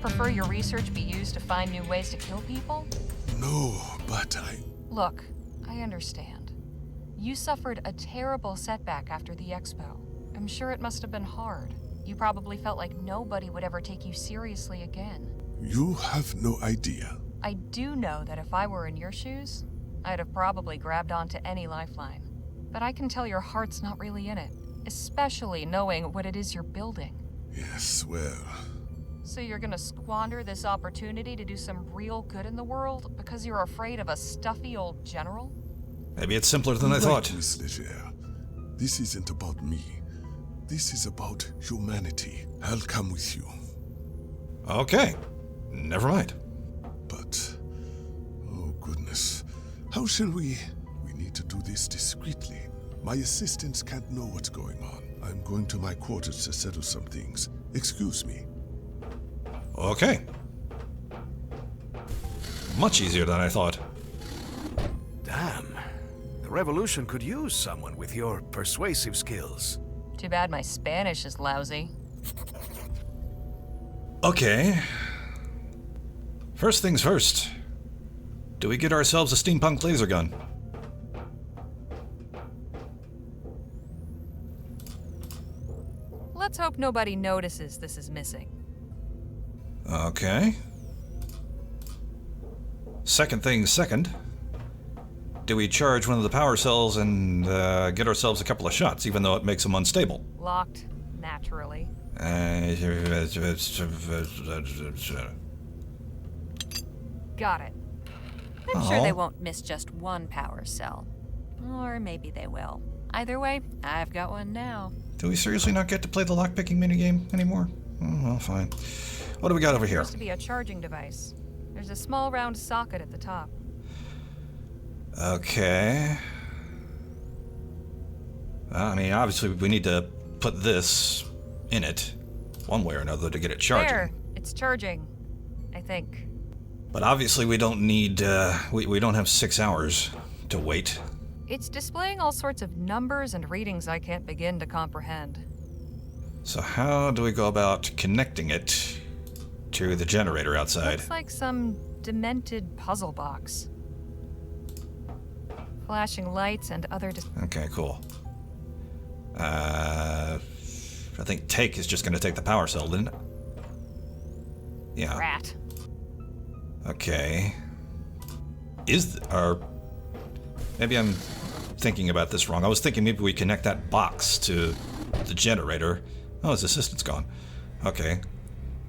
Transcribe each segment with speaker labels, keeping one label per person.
Speaker 1: prefer your research be used to find new ways to kill people?
Speaker 2: No, but
Speaker 1: Look, I understand. You suffered a terrible setback after the expo. I'm sure it must have been hard. You probably felt like nobody would ever take you seriously again.
Speaker 2: You have no idea.
Speaker 1: I do know that if I were in your shoes, I'd have probably grabbed onto any lifeline. But I can tell your heart's not really in it, especially knowing what it is you're building.
Speaker 2: Yes, well...
Speaker 1: So you're gonna squander this opportunity to do some real good in the world because you're afraid of a stuffy old general?
Speaker 3: Maybe it's simpler than I thought.
Speaker 2: Miss Leger. This isn't about me. This is about humanity. I'll come with you.
Speaker 3: Okay. Never mind.
Speaker 2: But... oh goodness. How shall we... We need to do this discreetly. My assistants can't know what's going on. I'm going to my quarters to settle some things. Excuse me.
Speaker 3: Okay. Much easier than I thought.
Speaker 4: Damn. The Revolution could use someone with your persuasive skills.
Speaker 1: Too bad my Spanish is lousy.
Speaker 3: Okay. First things first. Do we get ourselves a steampunk laser gun?
Speaker 1: Let's hope nobody notices this is missing.
Speaker 3: Okay. Second thing second. Do we charge one of the power cells and get ourselves a couple of shots, even though it makes them unstable?
Speaker 1: Locked, naturally. Got it. I'm sure they won't miss just one power cell. Or maybe they will. Either way, I've got one now.
Speaker 3: Do we seriously not get to play the lockpicking minigame anymore? Oh, well, fine. What do we got over here?
Speaker 1: Supposed to be a charging device. There's a small round socket at the top.
Speaker 3: Okay. I mean, obviously we need to put this in it, one way or another, to get it charging.
Speaker 1: There, it's charging, I think.
Speaker 3: But obviously we don't need, we don't have 6 hours to wait.
Speaker 1: It's displaying all sorts of numbers and readings I can't begin to comprehend.
Speaker 3: So how do we go about connecting it to the generator outside?
Speaker 1: Looks like some demented puzzle box. Flashing lights and other...
Speaker 3: Okay, cool. I think take is just going to take the power cell, didn't it? Yeah.
Speaker 1: Rat.
Speaker 3: Okay. Maybe I'm thinking about this wrong. I was thinking maybe we connect that box to the generator. Oh, his assistant's gone. Okay.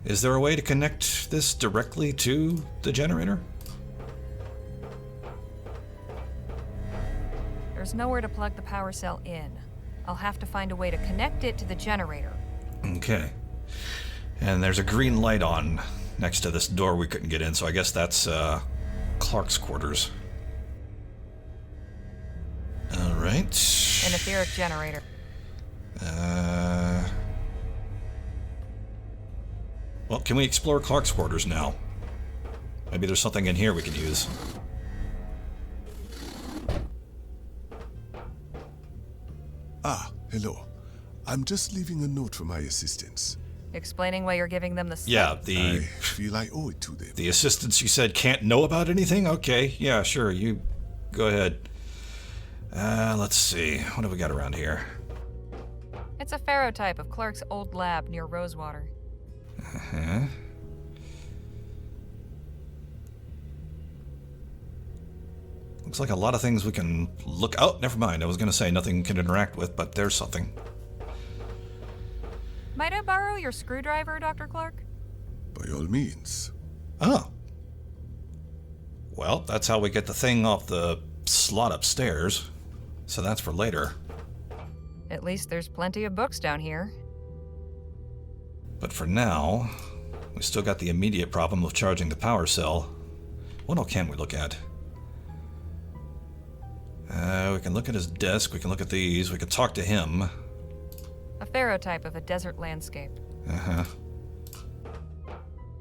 Speaker 3: Is there a way to connect this directly to the generator?
Speaker 1: There's nowhere to plug the power cell in. I'll have to find a way to connect it to the generator.
Speaker 3: Okay. And there's a green light on next to this door we couldn't get in, so I guess that's Clark's quarters. All right.
Speaker 1: An etheric generator.
Speaker 3: Well, can we explore Clark's quarters now? Maybe there's something in here we can use.
Speaker 2: Ah, hello. I'm just leaving a note for my assistants.
Speaker 1: Explaining why you're giving them the slip.
Speaker 3: Yeah,
Speaker 2: I feel I owe it to them.
Speaker 3: the assistants you said can't know about anything? Okay, yeah, sure, you go ahead. Let's see. What have we got around here?
Speaker 1: It's a ferrotype of Clark's old lab near Rosewater.
Speaker 3: Uh-huh. Looks like a lot of things we can look... Oh, never mind. I was going to say nothing can interact with, but there's something.
Speaker 1: Might I borrow your screwdriver, Dr. Clark?
Speaker 2: By all means.
Speaker 3: Oh. Well, that's how we get the thing off the slot upstairs. So that's for later.
Speaker 1: At least there's plenty of books down here.
Speaker 3: But for now, we still got the immediate problem of charging the power cell. What all can we look at? We can look at his desk, we can look at these, we can talk to him.
Speaker 1: A ferrotype of a desert landscape.
Speaker 3: Uh-huh.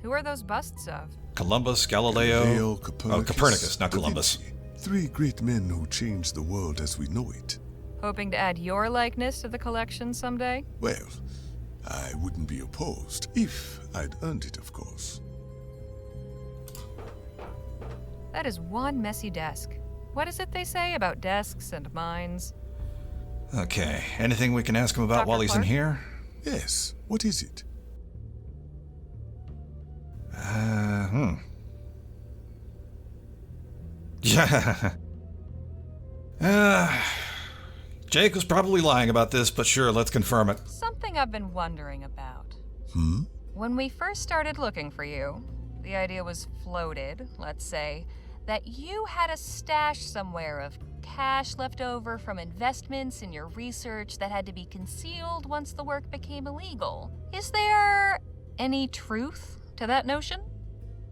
Speaker 1: Who are those busts of?
Speaker 3: Columbus, Galileo... Copernicus, not
Speaker 2: Da
Speaker 3: Columbus.
Speaker 2: Vinci. 3 great men who changed the world as we know it.
Speaker 1: Hoping to add your likeness to the collection someday?
Speaker 2: Well, I wouldn't be opposed, if I'd earned it, of course.
Speaker 1: That is one messy desk. What is it they say about desks and minds?
Speaker 3: Okay, anything we can ask him about
Speaker 1: Dr.
Speaker 3: while he's in
Speaker 1: Clark?
Speaker 3: here?
Speaker 2: Yes, what is it?
Speaker 3: Yeah. Jake was probably lying about this, but sure, let's confirm it.
Speaker 1: Something I've been wondering about.
Speaker 2: Hmm?
Speaker 1: When we first started looking for you, the idea was floated, let's say, that you had a stash somewhere of cash left over from investments in your research that had to be concealed once the work became illegal. Is there any truth to that notion?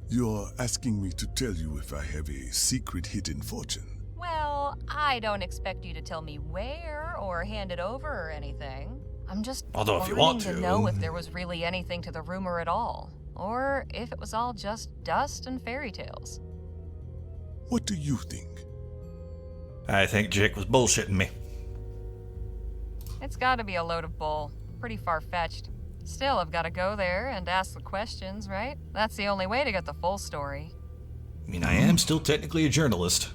Speaker 2: You're asking me to tell you if I have a secret hidden fortune.
Speaker 1: Well, I don't expect you to tell me where or hand it over or anything. I'm just
Speaker 3: Although if you
Speaker 1: wanting
Speaker 3: want
Speaker 1: to
Speaker 3: to.
Speaker 1: know if there was really anything to the rumor at all, or if it was all just dust and fairy tales.
Speaker 2: What do you think?
Speaker 3: I think Jake was bullshitting me.
Speaker 1: It's gotta be a load of bull. Pretty far-fetched. Still, I've gotta go there and ask the questions, right? That's the only way to get the full story.
Speaker 3: I mean, I am still technically a journalist.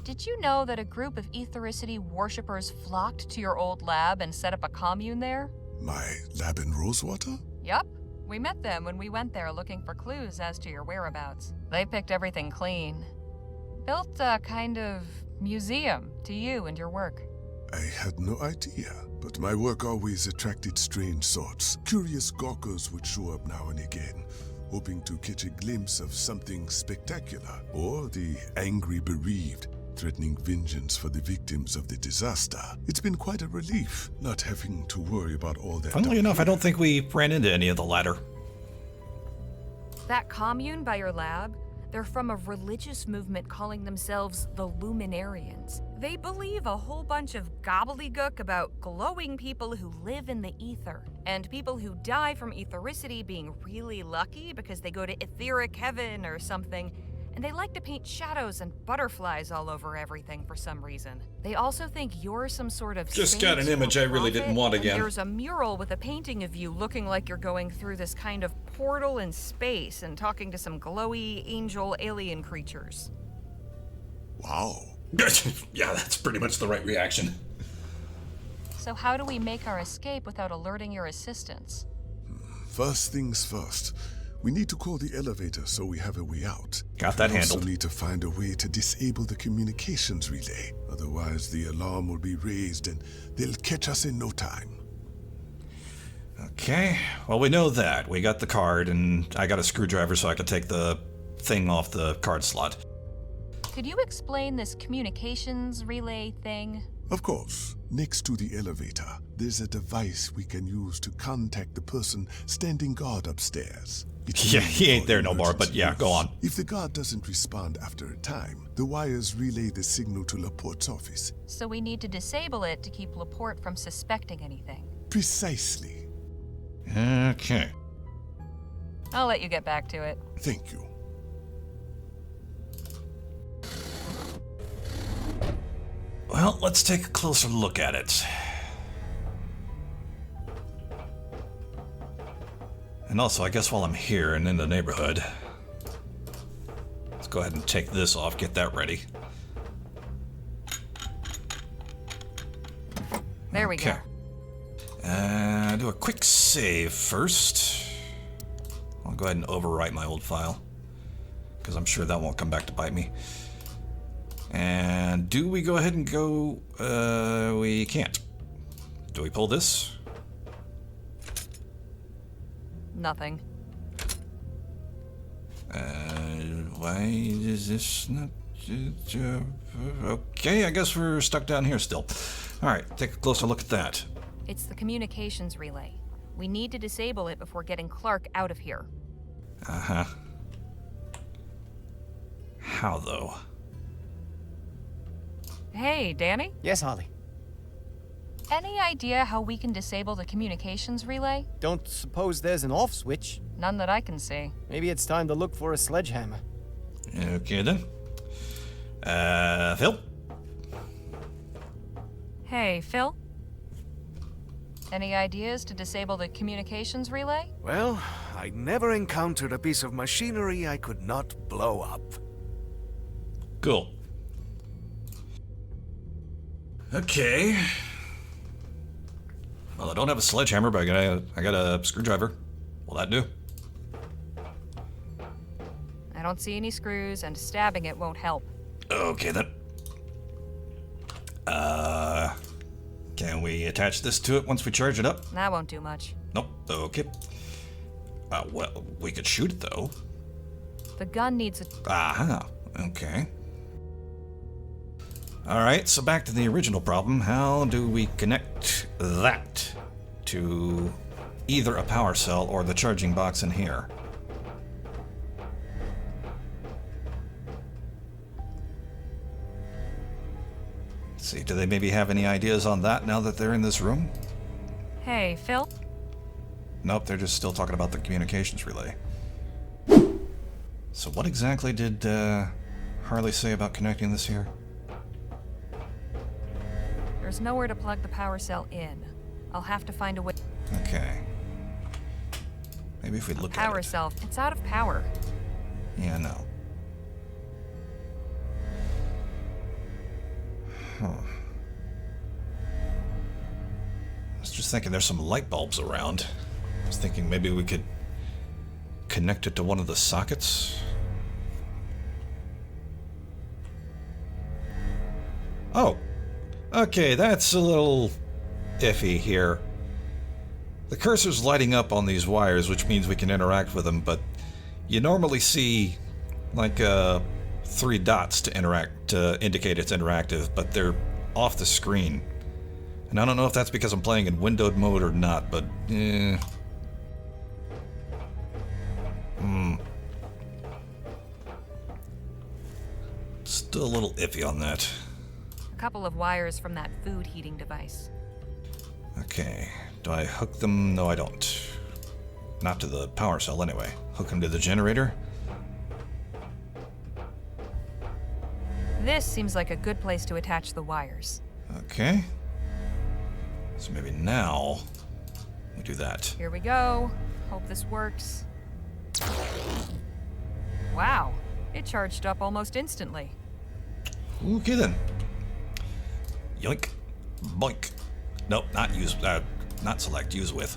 Speaker 1: Did you know that a group of ethericity worshippers flocked to your old lab and set up a commune there?
Speaker 2: My lab in Rosewater?
Speaker 1: Yup. We met them when we went there looking for clues as to your whereabouts. They picked everything clean. Built a kind of museum to you and your work.
Speaker 2: I had no idea, but my work always attracted strange sorts. Curious gawkers would show up now and again, hoping to catch a glimpse of something spectacular, or the angry bereaved, threatening vengeance for the victims of the disaster. It's been quite a relief, not having to worry about all that.
Speaker 3: Funnily enough, I don't think we ran into any of the latter.
Speaker 1: That commune by your lab, they're from a religious movement calling themselves the Luminarians. They believe a whole bunch of gobbledygook about glowing people who live in the ether, and people who die from ethericity being really lucky because they go to etheric heaven or something, and they like to paint shadows and butterflies all over everything for some reason. They also think you're some sort of
Speaker 3: Just
Speaker 1: saint
Speaker 3: got an
Speaker 1: or
Speaker 3: image I really didn't
Speaker 1: prophet,
Speaker 3: want
Speaker 1: and
Speaker 3: again.
Speaker 1: There's a mural with a painting of you looking like you're going through this kind of portal in space and talking to some glowy angel alien creatures.
Speaker 2: Wow.
Speaker 3: Yeah, that's pretty much the right reaction.
Speaker 1: So how do we make our escape without alerting your assistants?
Speaker 2: First things first. We need to call the elevator so we have a way out.
Speaker 3: Got that
Speaker 2: We also
Speaker 3: handled.
Speaker 2: need to find a way to disable the communications relay. Otherwise, the alarm will be raised and they'll catch us in no time.
Speaker 3: Okay, well, we know that. We got the card, and I got a screwdriver so I could take the thing off the card slot.
Speaker 1: Could you explain this communications relay thing?
Speaker 2: Of course, next to the elevator, there's a device we can use to contact the person standing guard upstairs. It's
Speaker 3: Yeah,
Speaker 2: mainly
Speaker 3: he ain't
Speaker 2: for
Speaker 3: there no more,
Speaker 2: emergency
Speaker 3: but yeah, go
Speaker 2: use.
Speaker 3: on.
Speaker 2: If the guard doesn't respond after a time, the wires relay the signal to Laporte's office.
Speaker 1: So we need to disable it to keep Laporte from suspecting anything.
Speaker 2: Precisely.
Speaker 3: Okay.
Speaker 1: I'll let you get back to it.
Speaker 2: Thank you.
Speaker 3: Well, let's take a closer look at it. And also, I guess while I'm here and in the neighborhood, let's go ahead and take this off, get that ready.
Speaker 1: There we go.
Speaker 3: Okay. Do a quick save first. I'll go ahead and overwrite my old file, because I'm sure that won't come back to bite me. And do we go ahead and go? We can't. Do we pull this?
Speaker 1: Nothing.
Speaker 3: Why is this not? Okay, I guess we're stuck down here still. All right, take a closer look at that.
Speaker 1: It's the communications relay. We need to disable it before getting Clark out of here.
Speaker 3: Uh-huh. How though?
Speaker 1: Hey, Danny?
Speaker 5: Yes, Harley.
Speaker 1: Any idea how we can disable the communications relay?
Speaker 5: Don't suppose there's an off switch?
Speaker 1: None that I can see.
Speaker 5: Maybe it's time to look for a sledgehammer.
Speaker 3: Okay then. Phil?
Speaker 1: Hey, Phil? Any ideas to disable the communications relay?
Speaker 4: Well, I never encountered a piece of machinery I could not blow up.
Speaker 3: Cool. Okay. Well, I don't have a sledgehammer, but I got a screwdriver. Will that do?
Speaker 1: I don't see any screws, and stabbing it won't help.
Speaker 3: Okay, then. Can we attach this to it once we charge it up?
Speaker 1: That won't do much.
Speaker 3: Nope. Okay. Well, we could shoot it, though.
Speaker 1: The gun needs a...
Speaker 3: Aha. Okay. Alright, so back to the original problem. How do we connect that to either a power cell or the charging box in here? Let's see, do they maybe have any ideas on that now that they're in this room?
Speaker 1: Hey, Phil?
Speaker 3: Nope, they're just still talking about the communications relay. So what exactly did Harley say about connecting this here?
Speaker 1: There's nowhere to plug the power cell in. I'll have to find a way...
Speaker 3: Okay. Maybe if we look at
Speaker 1: Power
Speaker 3: it.
Speaker 1: cell. It's out of power.
Speaker 3: Yeah, no. Huh. I was just thinking there's some light bulbs around. I was thinking maybe we could connect it to one of the sockets. Oh. Okay, that's a little iffy here. The cursor's lighting up on these wires, which means we can interact with them, but you normally see like 3 dots to indicate it's interactive, but they're off the screen. And I don't know if that's because I'm playing in windowed mode or not, but still a little iffy on that.
Speaker 1: A couple of wires from that food heating device.
Speaker 3: Okay, do I hook them? No, I don't. Not to the power cell anyway. Hook them to the generator.
Speaker 1: This seems like a good place to attach the wires.
Speaker 3: Okay. So maybe now we do that.
Speaker 1: Here we go. Hope this works. Wow, it charged up almost instantly.
Speaker 3: Okay then. Yoink. Boink. Nope, not use, not select, use with.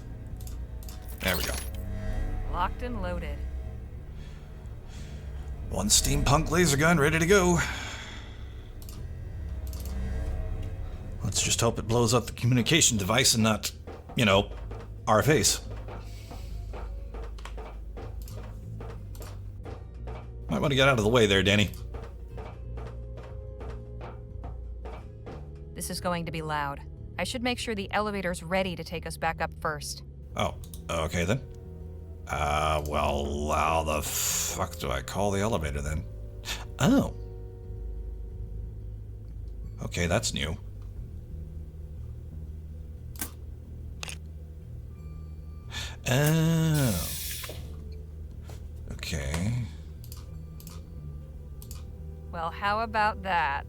Speaker 3: There we go.
Speaker 1: Locked and loaded.
Speaker 3: One steampunk laser gun ready to go. Let's just hope it blows up the communication device and not, you know, our face. Might want to get out of the way there, Danny.
Speaker 1: This is going to be loud. I should make sure the elevator's ready to take us back up first.
Speaker 3: Oh, okay then. Well, how the fuck do I call the elevator then? Oh. Okay, that's new. Oh. Okay.
Speaker 1: Well, how about that?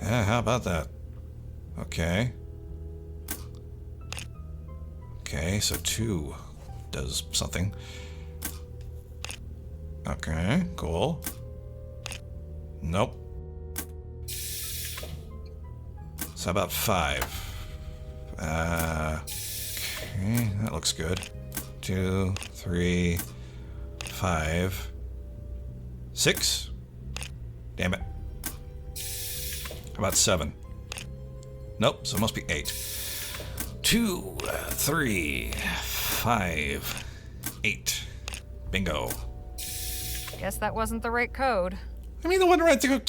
Speaker 3: Yeah, how about that? Okay. Okay, so 2 does something. Okay, cool. Nope. So how about 5? Okay, that looks good. 2, 3, 5, 6. Damn it. How about 7? Nope, so it must be 8. 2, 3, 5, 8. Bingo.
Speaker 1: Guess that wasn't the right code.
Speaker 3: I mean, the one right there.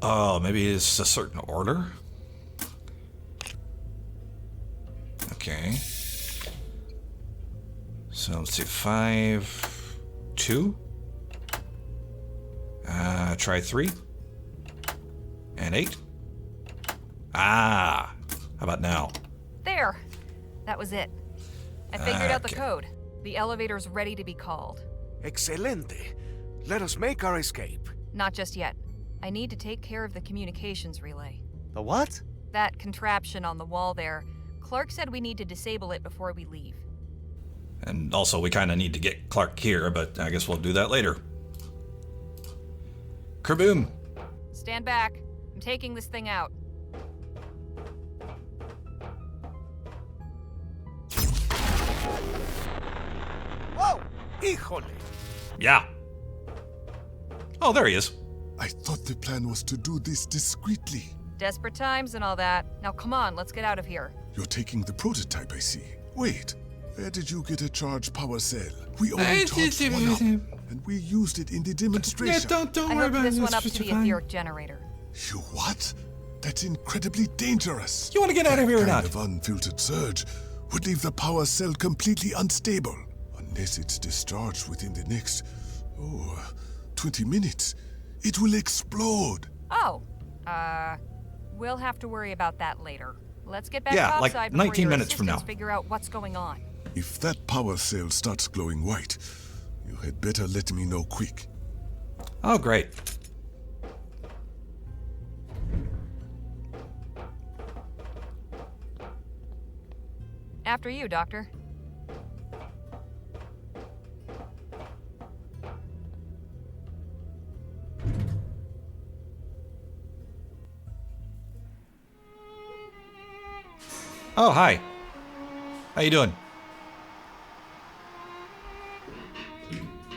Speaker 3: Oh, maybe it's a certain order? Okay. So let's see, 5, 2. Try 3. And 8. How about now?
Speaker 1: There! That was it. I figured out the
Speaker 3: Okay.
Speaker 1: code. The elevator's ready to be called.
Speaker 4: Excelente. Let us make our escape.
Speaker 1: Not just yet. I need to take care of the communications relay.
Speaker 5: The what?
Speaker 1: That contraption on the wall there. Clark said we need to disable it before we leave.
Speaker 3: And also, we kind of need to get Clark here, but I guess we'll do that later. Kerboom!
Speaker 1: Stand back. I'm taking this thing out.
Speaker 4: Whoa! Híjole!
Speaker 3: Yeah. Oh, there he is.
Speaker 2: I thought the plan was to do this discreetly.
Speaker 1: Desperate times and all that. Now come on, let's get out of here.
Speaker 2: You're taking the prototype, I see. Wait, where did you get a charged power cell? We
Speaker 3: I
Speaker 2: only charged one up, and we used it in the demonstration.
Speaker 3: don't
Speaker 1: I
Speaker 3: worry
Speaker 1: hooked
Speaker 3: about
Speaker 1: this
Speaker 3: it.
Speaker 1: one
Speaker 3: It's
Speaker 1: up to
Speaker 3: just
Speaker 1: the
Speaker 3: fine.
Speaker 1: etheric generator.
Speaker 2: You what? That's incredibly dangerous.
Speaker 3: You want to get out of here or
Speaker 2: That
Speaker 3: not?
Speaker 2: kind of unfiltered surge would leave the power cell completely unstable. Unless it's discharged within the next, 20 minutes. It will explode.
Speaker 1: Oh, we'll have to worry about that later. Let's get back
Speaker 3: Yeah, like
Speaker 1: topside before
Speaker 3: 19
Speaker 1: your
Speaker 3: minutes from now.
Speaker 1: assistants figure out what's going on.
Speaker 2: If that power cell starts glowing white, you had better let me know quick.
Speaker 3: Oh, great.
Speaker 1: After you, Doctor.
Speaker 3: Oh, hi. How you doing?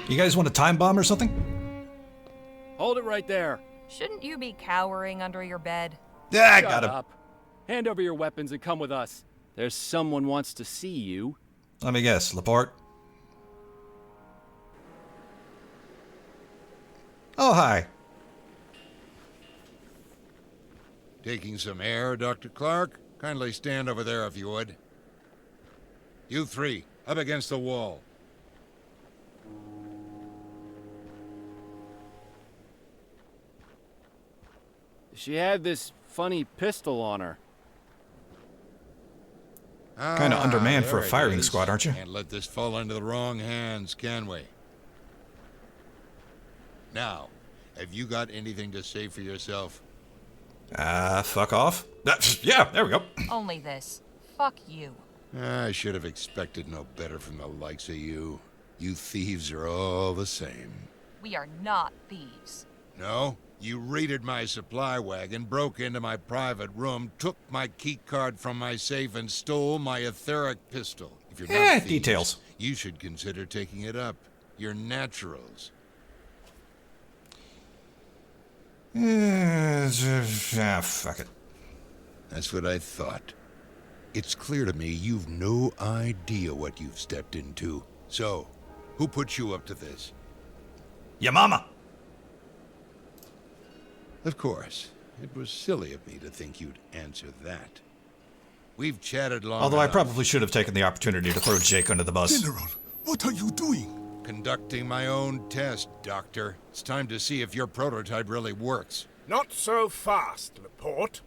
Speaker 3: You guys want a time bomb or something?
Speaker 6: Hold it right there.
Speaker 1: Shouldn't you be cowering under your bed?
Speaker 3: Yeah, I
Speaker 6: Shut
Speaker 3: got him.
Speaker 6: up. Hand over your weapons and come with us. There's someone wants to see you.
Speaker 3: Let me guess, Laporte. Oh, hi.
Speaker 7: Taking some air, Dr. Clark? Kindly stand over there if you would. You three, up against the wall.
Speaker 6: She had this funny pistol on her.
Speaker 3: Kinda undermanned for a
Speaker 7: there it
Speaker 3: firing
Speaker 7: is.
Speaker 3: squad, aren't you?
Speaker 7: Can't let this fall into the wrong hands, can we? Now, have you got anything to say for yourself?
Speaker 3: Fuck off. Yeah, there we go.
Speaker 1: Only this. Fuck you.
Speaker 7: I should have expected no better from the likes of you. You thieves are all the same.
Speaker 1: We are not thieves.
Speaker 7: No? You raided my supply wagon, broke into my private room, took my key card from my safe, and stole my etheric pistol. If you're not thieves,
Speaker 3: Details.
Speaker 7: you should consider taking it up. You're naturals.
Speaker 3: Fuck it.
Speaker 7: That's what I thought. It's clear to me you've no idea what you've stepped into. So, who put you up to this?
Speaker 3: Your mama.
Speaker 7: Of course. It was silly of me to think you'd answer that. We've chatted long
Speaker 3: Although I
Speaker 7: enough.
Speaker 3: probably should have taken the opportunity to throw Jake under the bus.
Speaker 2: General, what are you doing?
Speaker 7: Conducting my own test, Doctor. It's time to see if your prototype really works.
Speaker 8: Not so fast, Laporte.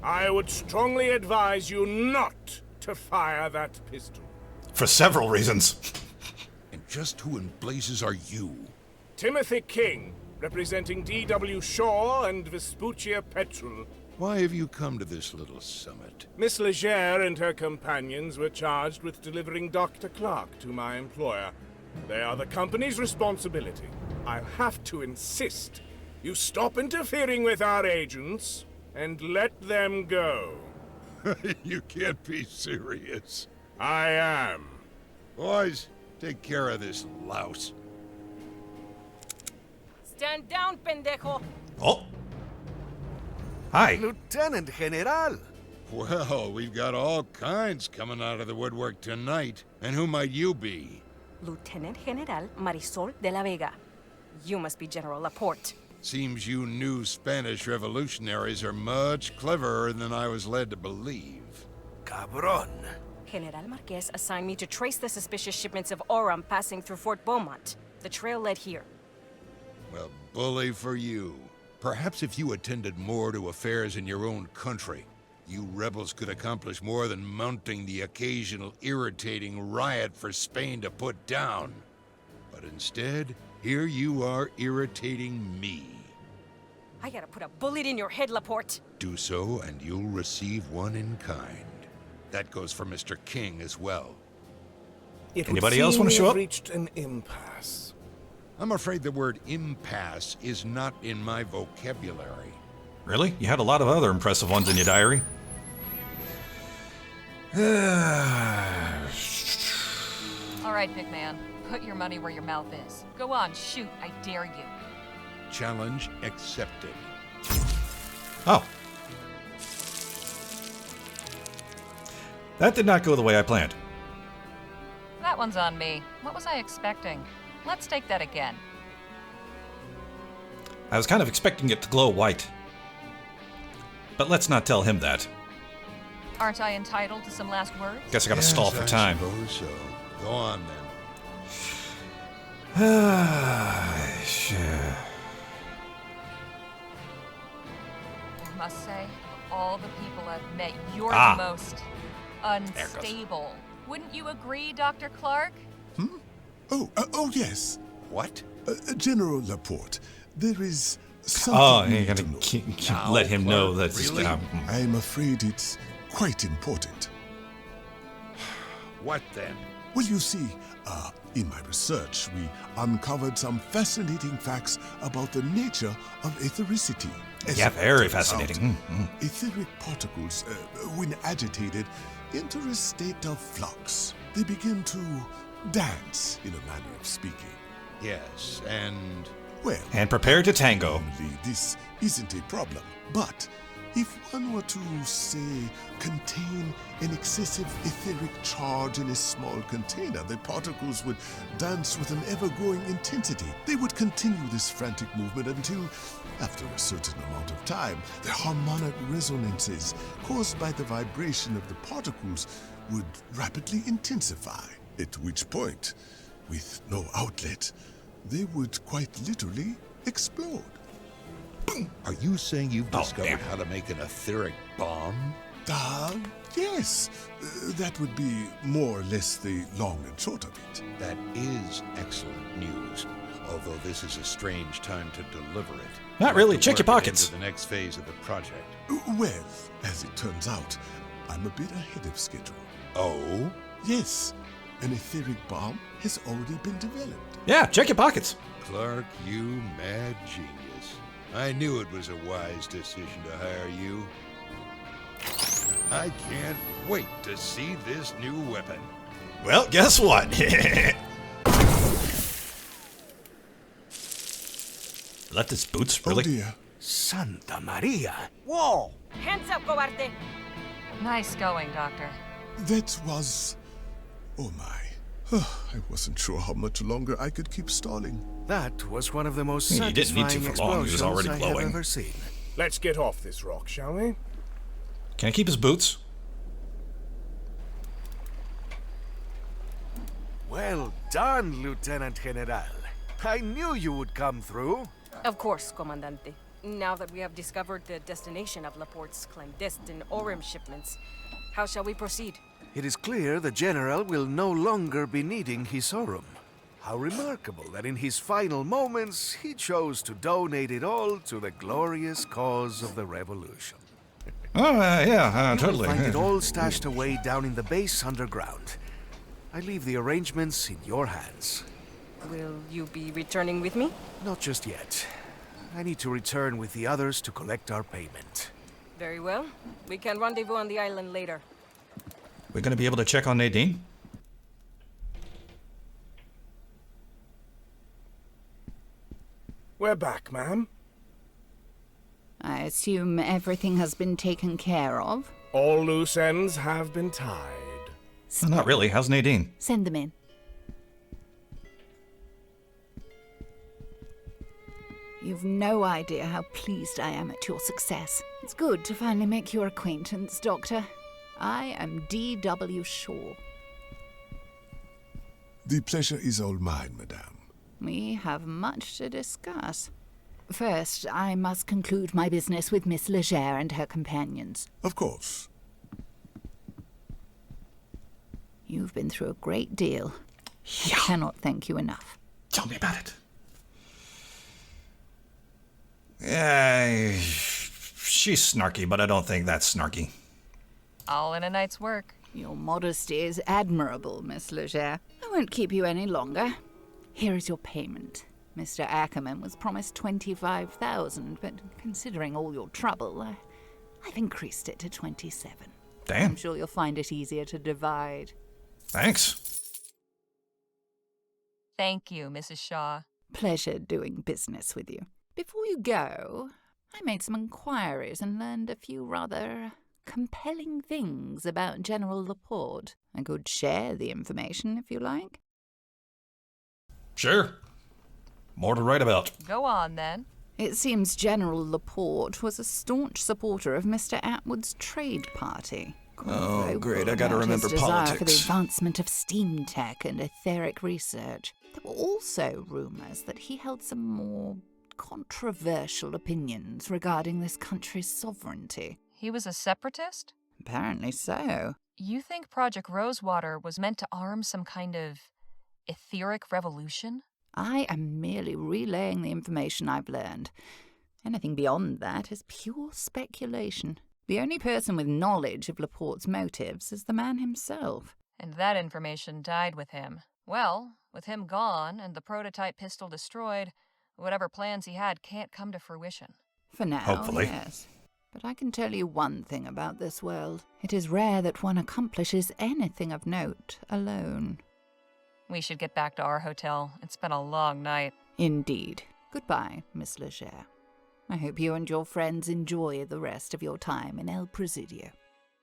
Speaker 8: I would strongly advise you not to fire that pistol.
Speaker 3: For several reasons.
Speaker 7: And just who in blazes are you?
Speaker 8: Timothy King, representing D.W. Shaw and Vespuccia Petrol.
Speaker 7: Why have you come to this little summit?
Speaker 8: Miss Legere and her companions were charged with delivering Dr. Clark to my employer. They are the company's responsibility. I'll have to insist you stop interfering with our agents and let them go.
Speaker 7: You can't be serious.
Speaker 8: I am.
Speaker 7: Boys, take care of this louse.
Speaker 1: Stand down, pendejo.
Speaker 3: Oh. Hi.
Speaker 4: Lieutenant General!
Speaker 7: Well, we've got all kinds coming out of the woodwork tonight. And who might you be?
Speaker 9: Lieutenant General Marisol de la Vega. You must be General Laporte.
Speaker 7: Seems you new Spanish revolutionaries are much cleverer than I was led to believe.
Speaker 4: Cabron!
Speaker 9: General Marquez assigned me to trace the suspicious shipments of Aurum passing through Fort Beaumont. The trail led here.
Speaker 7: Well, bully for you. Perhaps if you attended more to affairs in your own country, You rebels could accomplish more than mounting the occasional irritating riot for Spain to put down. But instead, here you are irritating me.
Speaker 9: I gotta put a bullet in your head, Laporte.
Speaker 7: Do so, and you'll receive one in kind. That goes for Mr. King as well.
Speaker 3: Anybody else want to show up?
Speaker 8: Reached an impasse.
Speaker 7: I'm afraid the word impasse is not in my vocabulary.
Speaker 3: Really? You had a lot of other impressive ones in your diary.
Speaker 1: All right, big man. Put your money where your mouth is. Go on, shoot. I dare you.
Speaker 7: Challenge accepted.
Speaker 3: Oh. That did not go the way I planned.
Speaker 1: That one's on me. What was I expecting? Let's take that again.
Speaker 3: I was kind of expecting it to glow white. But let's not tell him that.
Speaker 1: Aren't I entitled to some last words?
Speaker 3: Guess I gotta stall for time.
Speaker 7: I suppose so. Go on, then.
Speaker 3: Sure.
Speaker 1: I must say, of all the people I've met, you're
Speaker 3: Ah.
Speaker 1: the most unstable. Wouldn't you agree, Dr. Clark?
Speaker 2: Oh, yes.
Speaker 7: What?
Speaker 2: General Laporte, there is
Speaker 3: Oh,
Speaker 2: something
Speaker 3: you're
Speaker 2: you
Speaker 3: gonna
Speaker 2: need to know.
Speaker 7: Now,
Speaker 3: let him know
Speaker 7: Clark,
Speaker 3: that.
Speaker 7: really?
Speaker 2: I'm afraid it's quite important.
Speaker 7: What then?
Speaker 2: Well, you see, in my research, we uncovered some fascinating facts about the nature of ethericity. As
Speaker 3: Yeah,
Speaker 2: it
Speaker 3: very
Speaker 2: turns out,
Speaker 3: fascinating.
Speaker 2: etheric particles, when agitated, enter a state of flux. They begin to dance, in a manner of speaking.
Speaker 7: Yes, and...
Speaker 2: Well,
Speaker 3: And prepare to tango.
Speaker 2: normally this isn't a problem, but if one were to, say, contain an excessive etheric charge in a small container, the particles would dance with an ever-growing intensity. They would continue this frantic movement until, after a certain amount of time, the harmonic resonances caused by the vibration of the particles would rapidly intensify, at which point, with no outlet, they would quite literally explode.
Speaker 7: Are you saying you've
Speaker 3: Oh,
Speaker 7: discovered
Speaker 3: damn.
Speaker 7: how to make an etheric bomb?
Speaker 2: Yes. That would be more or less the long and short of it.
Speaker 7: That is excellent news. Although this is a strange time to deliver it.
Speaker 3: Not
Speaker 7: We'll have
Speaker 3: really.
Speaker 7: to
Speaker 3: Check your
Speaker 7: work it
Speaker 3: pockets.
Speaker 7: into the next phase of the project.
Speaker 2: Well, as it turns out, I'm a bit ahead of schedule.
Speaker 7: Oh?
Speaker 2: Yes, an etheric bomb has already been developed.
Speaker 3: Yeah, check your pockets.
Speaker 7: Clark, you mad genius. I knew it was a wise decision to hire you. I can't wait to see this new weapon.
Speaker 3: Well, guess what? Let this boots
Speaker 2: Oh
Speaker 3: really.
Speaker 2: dear.
Speaker 4: Santa Maria.
Speaker 9: Whoa! Hands up, cobarde!
Speaker 1: Nice going, Doctor.
Speaker 2: That was... Oh my. I wasn't sure how much longer I could keep stalling.
Speaker 4: That was one of the most
Speaker 3: You didn't need to
Speaker 4: satisfying
Speaker 3: for long, he was
Speaker 4: explosions
Speaker 3: already
Speaker 4: I
Speaker 3: glowing.
Speaker 4: have ever seen.
Speaker 8: Let's get off this rock, shall we?
Speaker 3: Can I keep his boots?
Speaker 4: Well done, Lieutenant General. I knew you would come through.
Speaker 9: Of course, Comandante. Now that we have discovered the destination of Laporte's clandestine Orem shipments, how shall we proceed?
Speaker 4: It is clear the General will no longer be needing his Orem. How remarkable that in his final moments he chose to donate it all to the glorious cause of the revolution.
Speaker 3: Oh, yeah,
Speaker 4: You
Speaker 3: totally.
Speaker 4: will find it all stashed away down in the base underground. I leave the arrangements in your hands.
Speaker 9: Will you be returning with me?
Speaker 4: Not just yet. I need to return with the others to collect our payment.
Speaker 9: Very well. We can rendezvous on the island later.
Speaker 3: We're going to be able to check on Nadine?
Speaker 8: We're back, ma'am.
Speaker 10: I assume everything has been taken care of?
Speaker 8: All loose ends have been tied.
Speaker 3: Well, not really. How's Nadine?
Speaker 10: Send them in. You've no idea how pleased I am at your success. It's good to finally make your acquaintance, Doctor. I am D.W. Shaw.
Speaker 2: The pleasure is all mine, madame.
Speaker 10: We have much to discuss. First, I must conclude my business with Miss Legere and her companions.
Speaker 2: Of course.
Speaker 10: You've been through a great deal. I cannot thank you enough.
Speaker 3: Tell me about it. She's snarky, but I don't think that's snarky.
Speaker 1: All in a night's work.
Speaker 10: Your modesty is admirable, Miss Legere. I won't keep you any longer. Here is your payment. Mr. Ackerman was promised 25,000, but considering all your trouble, I've increased it to 27.
Speaker 3: Damn.
Speaker 10: I'm sure you'll find it easier to divide.
Speaker 3: Thanks.
Speaker 1: Thank you, Mrs. Shaw.
Speaker 10: Pleasure doing business with you. Before you go, I made some inquiries and learned a few rather compelling things about General Laporte. I could share the information if you like.
Speaker 3: Sure. More to write about.
Speaker 1: Go on, then.
Speaker 10: It seems General Laporte was a staunch supporter of Mr. Atwood's trade party.
Speaker 3: Oh, great. I gotta
Speaker 10: About
Speaker 3: remember
Speaker 10: his desire for the
Speaker 3: politics.
Speaker 10: advancement of steam tech and etheric research. There were also rumours that he held some more controversial opinions regarding this country's sovereignty.
Speaker 1: He was a separatist?
Speaker 10: Apparently so.
Speaker 1: You think Project Rosewater was meant to arm some kind of etheric revolution?
Speaker 10: I am merely relaying the information I've learned. Anything beyond that is pure speculation. The only person with knowledge of Laporte's motives is the man himself.
Speaker 1: And that information died with him. Well, with him gone and the prototype pistol destroyed, whatever plans he had can't come to fruition.
Speaker 10: For now,
Speaker 3: Hopefully.
Speaker 10: yes. But I can tell you one thing about this world. It is rare that one accomplishes anything of note alone.
Speaker 1: We should get back to our hotel. It's been a long night.
Speaker 10: Indeed. Goodbye, Miss Legere. I hope you and your friends enjoy the rest of your time in El Presidio.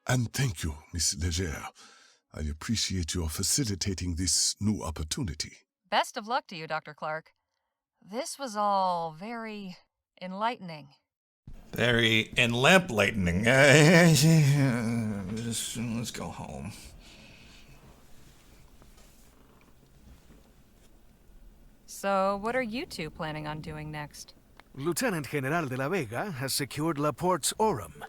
Speaker 2: And thank you, Miss Legere. I appreciate your facilitating this new opportunity.
Speaker 1: Best of luck to you, Dr. Clark. This was all very enlightening.
Speaker 3: Very enlamp-lightening. Let's go home.
Speaker 1: So, what are you two planning on doing next?
Speaker 4: Lieutenant General de la Vega has secured Laporte's Aurum.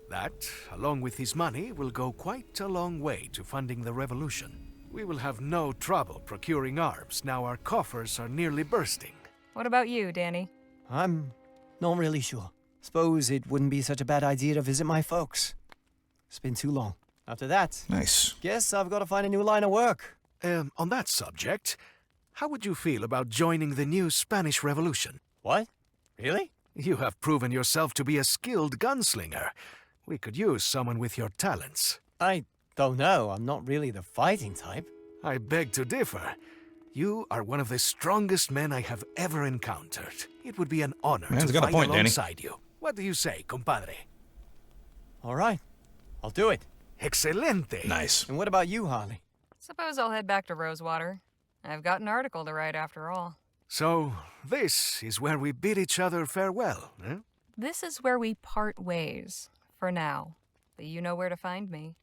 Speaker 4: That, along with his money, will go quite a long way to funding the revolution. We will have no trouble procuring arms now our coffers are nearly bursting.
Speaker 1: What about you, Danny?
Speaker 5: I'm not really sure. Suppose it wouldn't be such a bad idea to visit my folks. It's been too long. After that,
Speaker 3: Nice.
Speaker 5: guess I've got to find a new line of work.
Speaker 4: On that subject, how would you feel about joining the new Spanish Revolution?
Speaker 5: What? Really?
Speaker 4: You have proven yourself to be a skilled gunslinger. We could use someone with your talents.
Speaker 5: I don't know. I'm not really the fighting type.
Speaker 4: I beg to differ. You are one of the strongest men I have ever encountered. It would be an honor
Speaker 3: Man's
Speaker 4: to
Speaker 3: got a
Speaker 4: fight
Speaker 3: point, Danny.
Speaker 4: alongside you. What do you say, compadre?
Speaker 5: All right. I'll do it.
Speaker 4: Excelente!
Speaker 3: Nice.
Speaker 5: And what about you, Harley?
Speaker 1: Suppose I'll head back to Rosewater. I've got an article to write after all.
Speaker 4: So, this is where we bid each other farewell, eh?
Speaker 1: This is where we part ways, for now. But you know where to find me.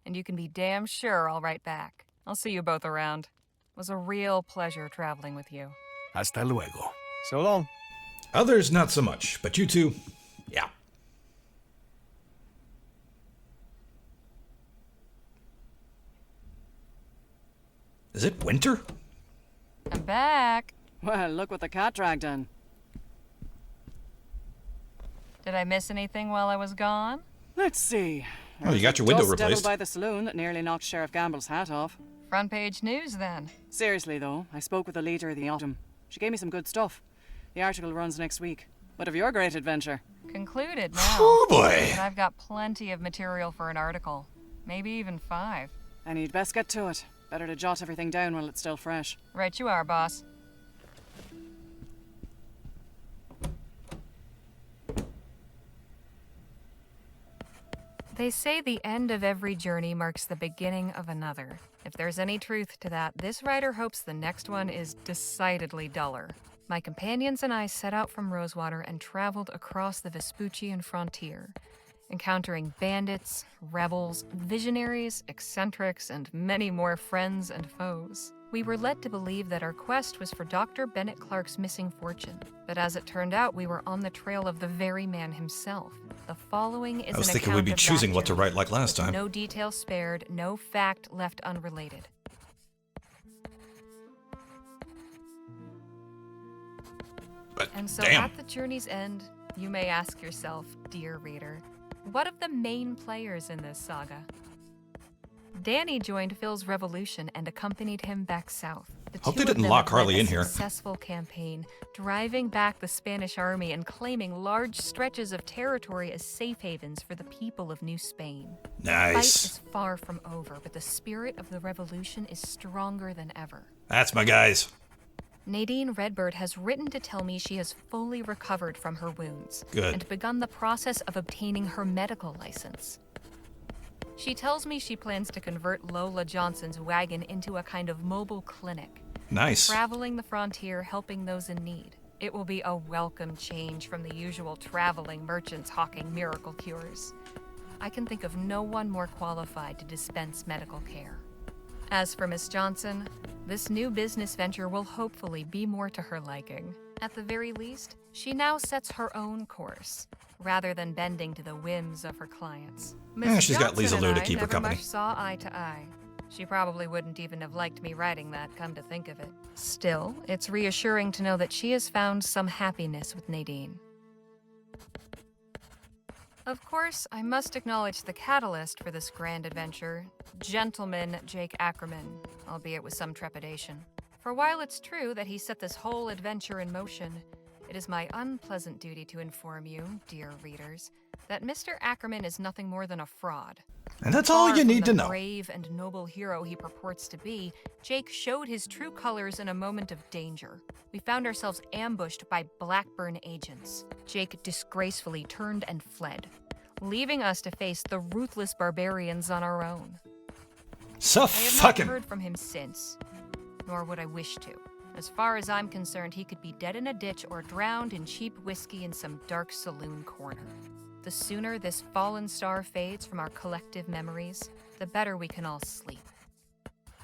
Speaker 1: And you can be damn sure I'll write back. I'll see you both around. It was a real pleasure traveling with you.
Speaker 4: Hasta luego.
Speaker 5: So long.
Speaker 3: Others, not so much. But you two, yeah. Is it winter?
Speaker 1: I'm back.
Speaker 11: Well, look what the cat dragged in.
Speaker 1: Did I miss anything while I was gone?
Speaker 11: Let's see.
Speaker 3: Oh, you got your window
Speaker 11: Dust devil
Speaker 3: replaced.
Speaker 11: by the saloon that nearly knocked Sheriff Gamble's hat off.
Speaker 1: Front page news, then.
Speaker 11: Seriously, though, I spoke with the leader of the Autumn. She gave me some good stuff. The article runs next week. What of your great adventure?
Speaker 1: Concluded now.
Speaker 3: Oh boy.
Speaker 1: But I've got plenty of material for an article. Maybe even 5.
Speaker 11: And you'd best get to it. Better to jot everything down while it's still fresh.
Speaker 1: Right you are, boss. They say the end of every journey marks the beginning of another. If there's any truth to that, this writer hopes the next one is decidedly duller. My companions and I set out from Rosewater and traveled across the Vespuccian frontier, encountering bandits, rebels, visionaries, eccentrics, and many more friends and foes. We were led to believe that our quest was for Dr. Bennett Clark's missing fortune, but as it turned out, we were on the trail of the very man himself. The following is
Speaker 3: I was
Speaker 1: an
Speaker 3: thinking
Speaker 1: account
Speaker 3: we'd be
Speaker 1: of
Speaker 3: choosing
Speaker 1: that
Speaker 3: what to
Speaker 1: journey,
Speaker 3: write like last
Speaker 1: with
Speaker 3: time.
Speaker 1: no detail spared, no fact left unrelated.
Speaker 3: But
Speaker 1: And so
Speaker 3: damn.
Speaker 1: at the journey's end, you may ask yourself, dear reader, what of the main players in this saga? Danny joined Phil's revolution and accompanied him back south. The
Speaker 3: Hope
Speaker 1: two
Speaker 3: they
Speaker 1: of
Speaker 3: didn't
Speaker 1: them
Speaker 3: lock
Speaker 1: led
Speaker 3: Harley
Speaker 1: a
Speaker 3: in here.
Speaker 1: Successful campaign, driving back the Spanish army and claiming large stretches of territory as safe havens for the people of New Spain. The fight
Speaker 3: Nice.
Speaker 1: is far from over, but the spirit of the revolution is stronger than ever.
Speaker 3: That's my guys.
Speaker 1: Nadine Redbird has written to tell me she has fully recovered from her wounds
Speaker 3: Good.
Speaker 1: and begun the process of obtaining her medical license. She tells me she plans to convert Lola Johnson's wagon into a kind of mobile clinic,
Speaker 3: Nice.
Speaker 1: traveling the frontier helping those in need. It will be a welcome change from the usual traveling merchants hawking miracle cures. I can think of no one more qualified to dispense medical care. As for Miss Johnson, this new business venture will hopefully be more to her liking. At the very least, she now sets her own course, rather than bending to the whims of her clients. Miss
Speaker 3: she's got Lisa
Speaker 1: Johnson
Speaker 3: Lou
Speaker 1: and
Speaker 3: to
Speaker 1: I
Speaker 3: keep her
Speaker 1: never
Speaker 3: company.
Speaker 1: much saw eye to eye. She probably wouldn't even have liked me writing that, come to think of it. Still, it's reassuring to know that she has found some happiness with Nadine. Of course, I must acknowledge the catalyst for this grand adventure, Gentleman Jake Ackerman, albeit with some trepidation. For while it's true that he set this whole adventure in motion, it is my unpleasant duty to inform you, dear readers, that Mr. Ackerman is nothing more than a fraud.
Speaker 3: And that's all
Speaker 1: Far
Speaker 3: you
Speaker 1: from
Speaker 3: need to
Speaker 1: the
Speaker 3: know.
Speaker 1: brave and noble hero he purports to be, Jake showed his true colors in a moment of danger. We found ourselves ambushed by Blackburn agents. Jake disgracefully turned and fled, leaving us to face the ruthless barbarians on our own.
Speaker 3: So
Speaker 1: I have not
Speaker 3: fucking.
Speaker 1: heard from him since, nor would I wish to. As far as I'm concerned, he could be dead in a ditch or drowned in cheap whiskey in some dark saloon corner. The sooner this fallen star fades from our collective memories, the better we can all sleep.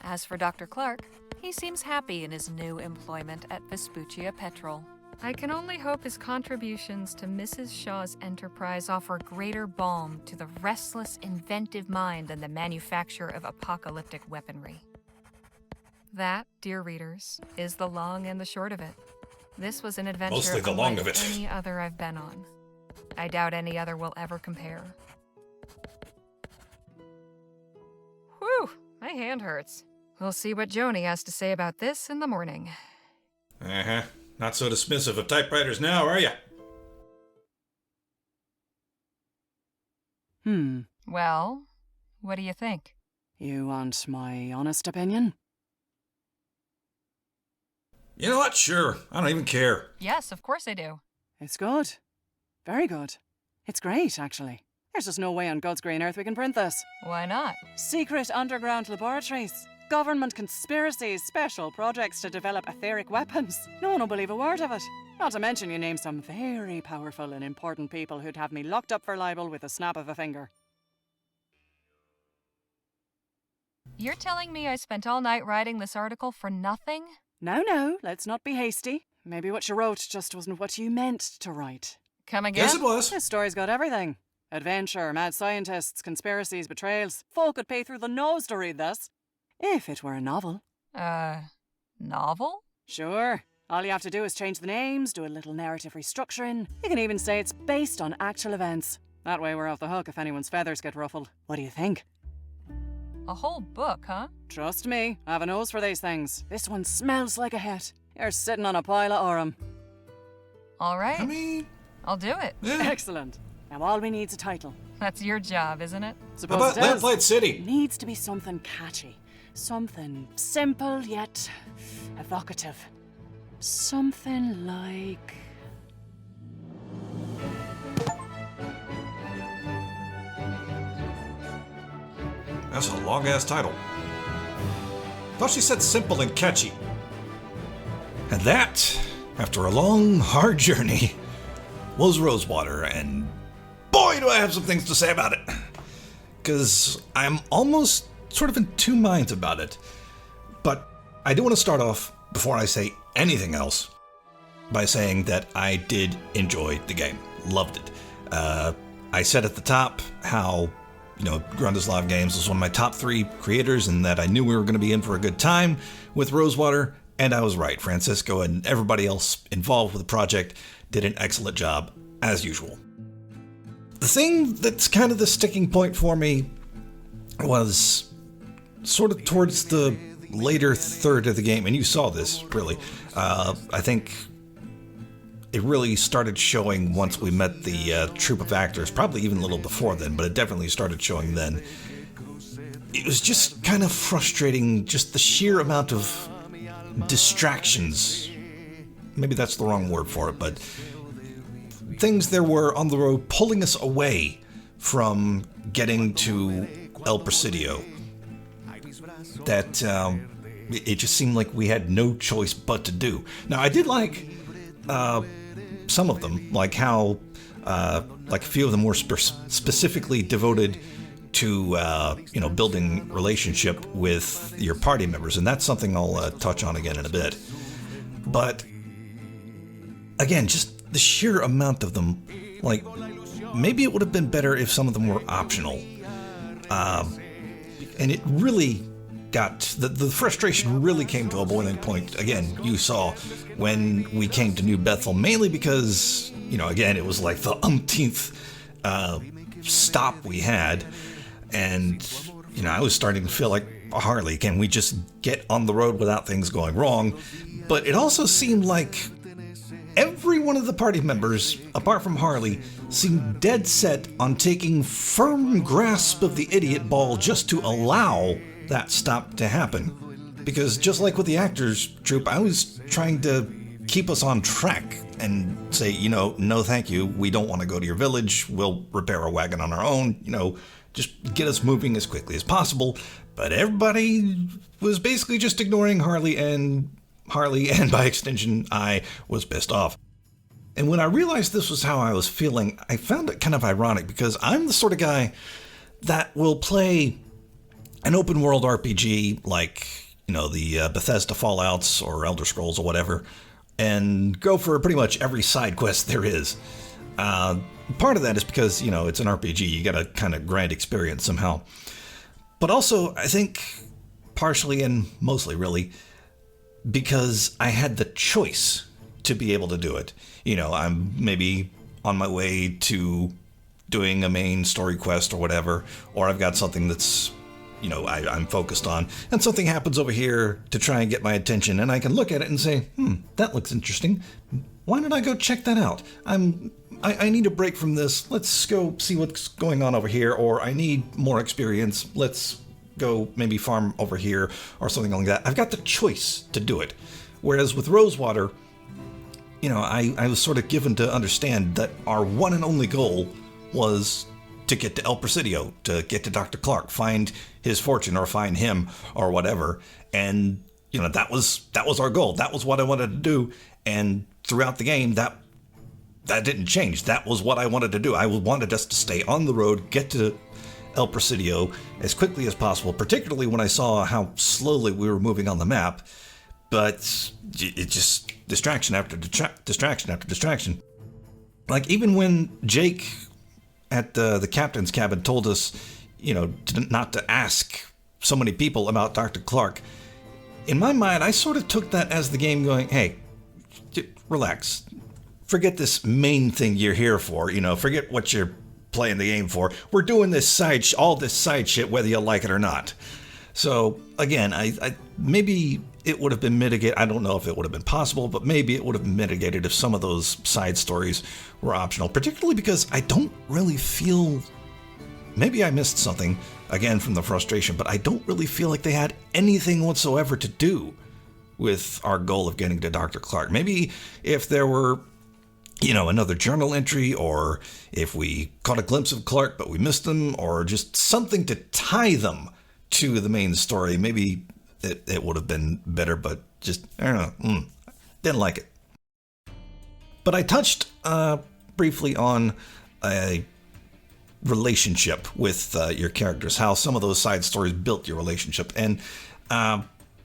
Speaker 1: As for Dr. Clark, he seems happy in his new employment at Vespuccia Petrol. I can only hope his contributions to Mrs. Shaw's enterprise offer greater balm to the restless, inventive mind than the manufacture of apocalyptic weaponry. That, dear readers, is the long and the short of it. This was an adventure
Speaker 3: Mostly the long
Speaker 1: unlike
Speaker 3: of it.
Speaker 1: any other I've been on. I doubt any other will ever compare. Whew, my hand hurts. We'll see what Joni has to say about this in the morning.
Speaker 3: Uh-huh. Not so dismissive of typewriters now, are ya?
Speaker 1: Well, what do you think?
Speaker 11: You want my honest opinion?
Speaker 3: You know what? Sure. I don't even care.
Speaker 1: Yes, of course I do.
Speaker 11: It's good. Very good. It's great, actually. There's just no way on God's green earth we can print this.
Speaker 1: Why not?
Speaker 11: Secret underground laboratories, government conspiracies, special projects to develop etheric weapons. No one will believe a word of it. Not to mention you name some very powerful and important people who'd have me locked up for libel with a snap of a finger.
Speaker 1: You're telling me I spent all night writing this article for nothing?
Speaker 11: No, let's not be hasty. Maybe what you wrote just wasn't what you meant to write.
Speaker 1: Come again?
Speaker 3: Yes, it was.
Speaker 11: This story's got everything. Adventure, mad scientists, conspiracies, betrayals. Folk would pay through the nose to read this. If it were a novel.
Speaker 1: Novel?
Speaker 11: Sure. All you have to do is change the names, do a little narrative restructuring. You can even say it's based on actual events. That way we're off the hook if anyone's feathers get ruffled. What do you think?
Speaker 1: A whole book, huh?
Speaker 11: Trust me, I have a nose for these things. This one smells like a hit. You're sitting on a pile of aurum.
Speaker 1: All right.
Speaker 3: I mean,
Speaker 1: I'll do it.
Speaker 3: yeah.
Speaker 11: Excellent. Now all we need's a title.
Speaker 1: That's your job, isn't it?
Speaker 3: How
Speaker 11: Suppose
Speaker 3: about
Speaker 11: it is.
Speaker 3: Lamplight City?
Speaker 11: Needs to be something catchy. Something simple yet evocative. Something like...
Speaker 3: That's a long-ass title. Thought she said simple and catchy. And that, after a long, hard journey, was Rosewater, and boy do I have some things to say about it. Because I'm almost sort of in two minds about it. But I do want to start off, before I say anything else, by saying that I did enjoy the game. Loved it. I said at the top how, Grundislav Games was one of my top 3 creators and that I knew we were going to be in for a good time with Rosewater, and I was right. Francisco and everybody else involved with the project did an excellent job, as usual. The thing that's kind of the sticking point for me was sort of towards the later third of the game, and you saw this, really. I think it really started showing once we met the troupe of actors, probably even a little before then, but it definitely started showing then. It was just kind of frustrating, just the sheer amount of distractions. Maybe that's the wrong word for it, but things there were on the road pulling us away from getting to El Presidio. That it just seemed like we had no choice but to do. Now, I did like some of them, like how like a few of them were specifically devoted to building relationship with your party members, and that's something I'll touch on again in a bit. But again, just the sheer amount of them, like maybe it would have been better if some of them were optional. And it really got, the frustration really came to a boiling point. Again, you saw when we came to New Bethel, mainly because, again, it was like the umpteenth stop we had. And, I was starting to feel like, Harley, can we just get on the road without things going wrong? But it also seemed like every one of the party members, apart from Harley, seemed dead set on taking firm grasp of the idiot ball just to allow that stop to happen. Because just like with the actors troupe, I was trying to keep us on track and say, no thank you, we don't want to go to your village, we'll repair a wagon on our own, just get us moving as quickly as possible. But everybody was basically just ignoring Harley, and by extension, I was pissed off. And when I realized this was how I was feeling, I found it kind of ironic, because I'm the sort of guy that will play an open world RPG like, the Bethesda Fallouts or Elder Scrolls or whatever, and go for pretty much every side quest there is. Part of that is because, it's an RPG, you got a kind of grand experience somehow. But also, I think, partially and mostly really, because I had the choice to be able to do it. I'm maybe on my way to doing a main story quest or whatever, or I've got something that's, I'm focused on, and something happens over here to try and get my attention, and I can look at it and say, that looks interesting. Why don't I go check that out? I need a break from this. Let's go see what's going on over here, or I need more experience. Let's go maybe farm over here or something like that. I've got the choice to do it. Whereas with Rosewater, I was sort of given to understand that our one and only goal was to get to El Presidio, to get to Dr. Clark, find his fortune or find him or whatever. And, that was our goal. That was what I wanted to do. And throughout the game, that didn't change. That was what I wanted to do. I wanted us to stay on the road, get to El Presidio as quickly as possible, particularly when I saw how slowly we were moving on the map. But it just, distraction after distraction after distraction. Like, even when Jake at the captain's cabin told us, not to ask so many people about Dr. Clark, in my mind, I sort of took that as the game going, hey, relax. Forget this main thing you're here for, forget what you're playing the game for. We're doing this all this side shit, whether you like it or not. So, again, I maybe it would have been mitigated. I don't know if it would have been possible, but maybe it would have been mitigated if some of those side stories were optional, particularly because I don't really feel, maybe I missed something, again, from the frustration, but I don't really feel like they had anything whatsoever to do with our goal of getting to Dr. Clark. Maybe if there were, another journal entry, or if we caught a glimpse of Clark but we missed him, or just something to tie them to the main story, maybe it would have been better, but just, I don't know, didn't like it. But I touched briefly on a relationship with your characters, how some of those side stories built your relationship. And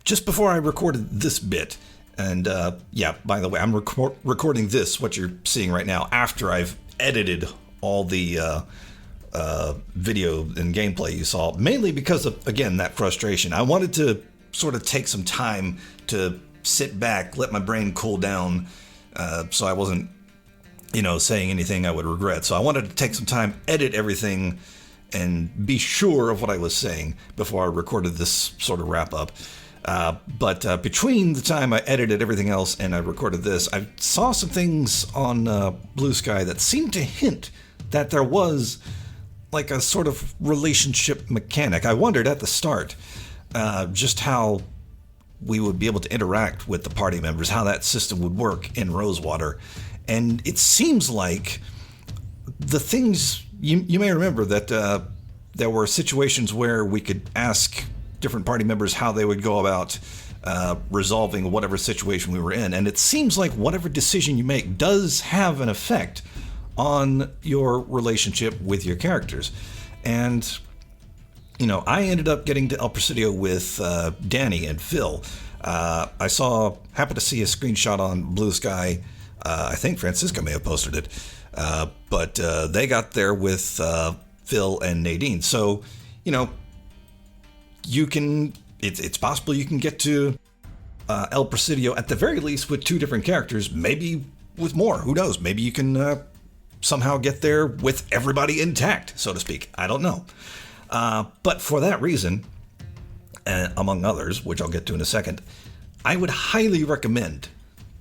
Speaker 3: just before I recorded this bit, and yeah, by the way, I'm recording this, what you're seeing right now, after I've edited all the video and gameplay you saw, mainly because of, again, that frustration. I wanted to sort of take some time to sit back, let my brain cool down, so I wasn't, saying anything I would regret. So I wanted to take some time, edit everything, and be sure of what I was saying before I recorded this sort of wrap up. But between the time I edited everything else and I recorded this, I saw some things on Blue Sky that seemed to hint that there was like a sort of relationship mechanic. I wondered at the start just how we would be able to interact with the party members, how that system would work in Rosewater. And it seems like the things, you may remember that there were situations where we could ask different party members how they would go about resolving whatever situation we were in. And it seems like whatever decision you make does have an effect on your relationship with your characters. And, I ended up getting to El Presidio with Danny and Phil. I happened to see a screenshot on Blue Sky. I think Francisco may have posted it. But they got there with Phil and Nadine. So, it's possible you can get to El Presidio at the very least with 2 different characters, maybe with more. Who knows? Maybe you can somehow get there with everybody intact, so to speak. I don't know. But for that reason, among others, which I'll get to in a second, I would highly recommend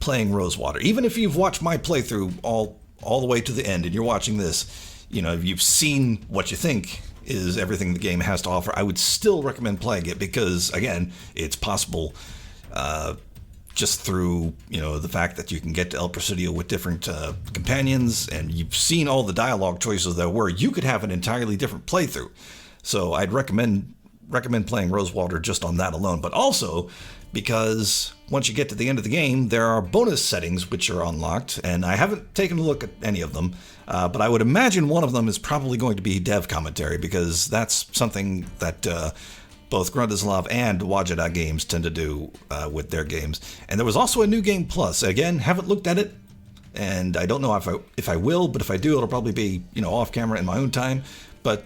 Speaker 3: playing Rosewater. Even if you've watched my playthrough all the way to the end and you're watching this, you've seen what you think is everything the game has to offer, I would still recommend playing it because, again, it's possible just through, the fact that you can get to El Presidio with different companions, and you've seen all the dialogue choices there were. You could have an entirely different playthrough. So I'd recommend playing Rosewater just on that alone, but also because once you get to the end of the game, there are bonus settings which are unlocked, and I haven't taken a look at any of them, but I would imagine one of them is probably going to be dev commentary, because that's something that both Grundislav and Wajda Games tend to do with their games. And there was also a new game plus. Again, haven't looked at it, and I don't know if I will, but if I do, it'll probably be, off camera in my own time. But,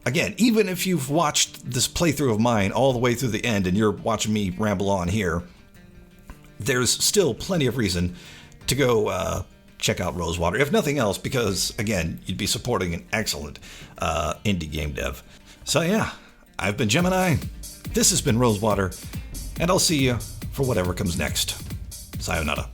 Speaker 3: again, even if you've watched this playthrough of mine all the way through the end and you're watching me ramble on here, there's still plenty of reason to go check out Rosewater. If nothing else, because, again, you'd be supporting an excellent indie game dev. So yeah, I've been Gemini, this has been Rosewater, and I'll see you for whatever comes next. Sayonara.